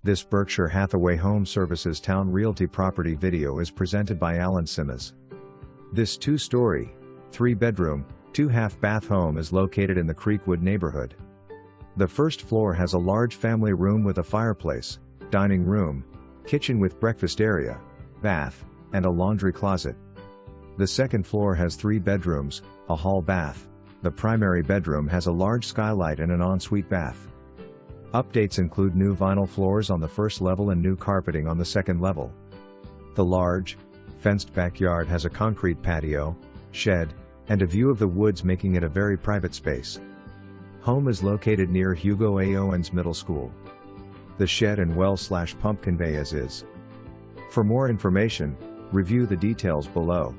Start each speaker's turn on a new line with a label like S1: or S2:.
S1: This Berkshire Hathaway Home Services Towne Realty property video is presented by Alan Simmas. This 2-story, 3-bedroom, 2-half-bath home is located in the Creekwood neighborhood. The first floor has a large family room with a fireplace, dining room, kitchen with breakfast area, bath, and a laundry closet. The second floor has 3 bedrooms, a hall bath. The primary bedroom has a large skylight and an ensuite bath. Updates include new vinyl floors on the first level and new carpeting on the second level. The large, fenced backyard has a concrete patio, shed, and a view of the woods, making it a very private space. Home is located near Hugo A. Owens Middle School. The shed and well/pump convey as is. For more information, review the details below.